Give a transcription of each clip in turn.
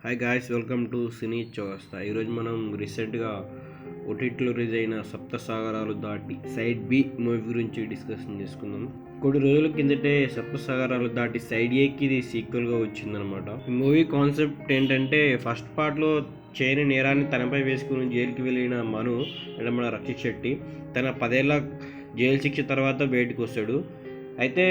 Hi guys, welcome to సినీ చౌరస్తా. ఈరోజు మనం రీసెంట్గా ఓటీటీలో రిలీజ్ అయిన సప్త సాగరాలు దాటి సైడ్ బి మూవీ గురించి డిస్కషన్ చేసుకుందాం. కొన్ని రోజుల కిందటే సప్త సాగరాలు దాటి సైడ్ ఏకి ఇది సీక్వెల్గా వచ్చిందనమాట. ఈ మూవీ కాన్సెప్ట్ ఏంటంటే, ఫస్ట్ పార్ట్లో చేయని నేరాన్ని తనపై వేసుకుని జైలుకి వెళ్ళిన మను అంటే మన రక్షిత్ శెట్టి తన 10 ఏళ్ల జైలు శిక్ష తర్వాత బయటకు వస్తాడు. అయితే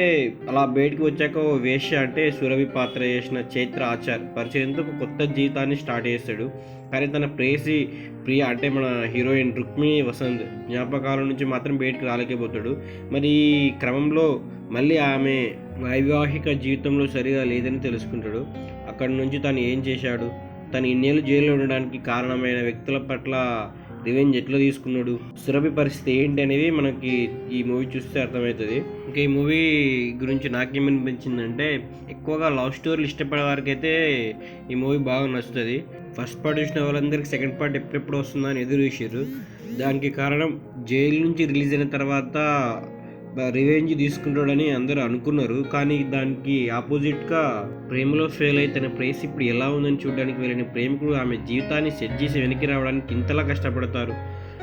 అలా బయటికి వచ్చాక ఓ వేశ్య అంటే సురభి పాత్ర చేసిన చైత్ర ఆచార్ పరిచయంతో ఒక కొత్త జీవితాన్ని స్టార్ట్ చేస్తాడు. కానీ తన ప్రేయసి ప్రియ అంటే మన హీరోయిన్ రుక్మిణి వసంత్ జ్ఞాపకాల నుంచి మాత్రం బయటకు రాలేకపోతాడు. మరి ఈ క్రమంలో మళ్ళీ ఆమె వైవాహిక జీవితంలో సరిగా లేదని తెలుసుకుంటాడు. అక్కడి నుంచి తను ఏం చేశాడు, తను ఇన్నేళ్ళు జైల్లో ఉండడానికి కారణమైన వ్యక్తుల పట్ల రివెంజ్ ఎట్లా తీసుకున్నాడు, సురభి పరిస్థితి ఏంటి అనేది మనకి ఈ మూవీ చూస్తే అర్థమవుతుంది. ఇంకా ఈ మూవీ గురించి నాకేమనిపించిందంటే, ఎక్కువగా లవ్ స్టోరీలు ఇష్టపడే వారికి అయితే ఈ మూవీ బాగా నచ్చుతుంది. ఫస్ట్ పార్ట్ చూసిన వాళ్ళందరికీ సెకండ్ పార్ట్ ఎప్పుడెప్పుడు వస్తుందని ఎదురు చూసారు. దానికి కారణం జైలు నుంచి రిలీజ్ అయిన తర్వాత రివెంజ్ తీసుకుంటాడని అందరూ అనుకున్నారు. కానీ దానికి ఆపోజిట్గా ప్రేమలో ఫెయిల్ అయితే తన ప్రేయసి ఇప్పుడు ఎలా ఉందని చూడడానికి వెళ్ళిన ప్రేమికుడు ఆమె జీవితాన్ని సెట్ చేసి వెనక్కి రావడానికి ఇంతలా కష్టపడతారు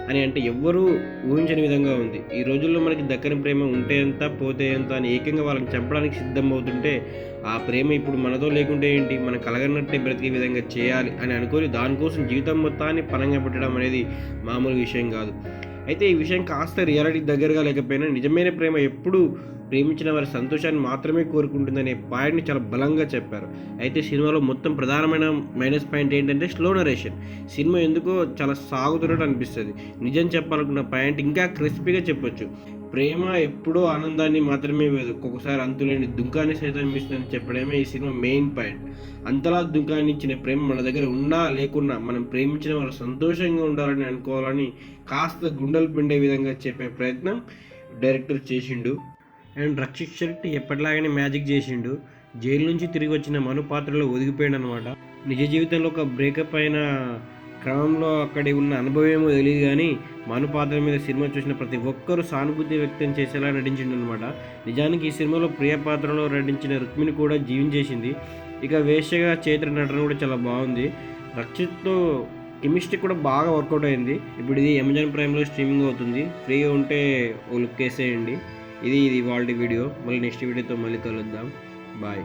అని అంటే ఎవ్వరూ ఊహించని విధంగా ఉంది. ఈ రోజుల్లో మనకి దక్కని ప్రేమ ఉంటే ఎంత పోతే ఎంత అని ఏకంగా వాళ్ళని చంపడానికి సిద్ధం అవుతుంటే, ఆ ప్రేమ ఇప్పుడు మనతో లేకుంటే ఏంటి, మనం కలగనట్టే బ్రతికే విధంగా చేయాలి అని అనుకొని దానికోసం జీవితం మొత్తాన్ని పనంగా పెట్టడం అనేది మామూలు విషయం కాదు. అయితే ఈ విషయం కాస్త రియాలిటీ దగ్గరగా లేకపోయినా, నిజమైన ప్రేమ ఎప్పుడు ప్రేమించిన వారి సంతోషాన్ని మాత్రమే కోరుకుంటుందనే పాయింట్ని చాలా బలంగా చెప్పారు. అయితే సినిమాలో మొత్తం ప్రధానమైన మైనస్ పాయింట్ ఏంటంటే స్లో నరేషన్. సినిమా ఎందుకో చాలా సాగుతున్నట్టు అనిపిస్తుంది. నిజం చెప్పాలనుకున్న పాయింట్ ఇంకా క్రిస్పీగా చెప్పొచ్చు. ప్రేమ ఎప్పుడూ ఆనందాన్ని మాత్రమే వేదు, ఒక్కొక్కసారి అంతులేని దుఃఖాన్ని సైతం ఇస్తుందని చెప్పడమే ఈ సినిమా మెయిన్ పాయింట్. అంతలా దుఃఖాన్ని ఇచ్చిన ప్రేమ మన దగ్గర ఉన్నా లేకున్నా మనం ప్రేమించిన వాళ్ళు సంతోషంగా ఉండాలని అనుకోవాలని కాస్త గుండెలు పిండే విధంగా చెప్పే ప్రయత్నం డైరెక్టర్ చేసిండు. అండ్ రక్షిత్ శెట్టి ఎప్పటిలాగానే మ్యాజిక్ చేసిండు. జైలు నుంచి తిరిగి వచ్చిన మను పాత్రలో ఒదిగిపోయాడు అనమాట. నిజ జీవితంలో ఒక బ్రేకప్ అయిన క్రమంలో అక్కడి ఉన్న అనుభవం ఏమో తెలియదు, కానీ మను పాత్ర మీద సినిమా చూసిన ప్రతి ఒక్కరూ సానుభూతి వ్యక్తం చేసేలా నటించిండు అనమాట. నిజానికి ఈ సినిమాలో ప్రియ పాత్రలో నటించిన రుక్మిణి కూడా జీవించేసింది. ఇక వేశ్యగా చైత్ర నటన కూడా చాలా బాగుంది. రక్షిత్తో కెమిస్ట్రీ కూడా బాగా వర్కౌట్ అయింది. ఇప్పుడు ఇది అమెజాన్ ప్రైమ్లో స్ట్రీమింగ్ అవుతుంది. ఫ్రీగా ఉంటే ఓ లుక్ వేసేయండి. ఇది వాళ్ళ వీడియో. మళ్ళీ నెక్స్ట్ వీడియోతో మళ్ళీ కలుద్దాం. బాయ్.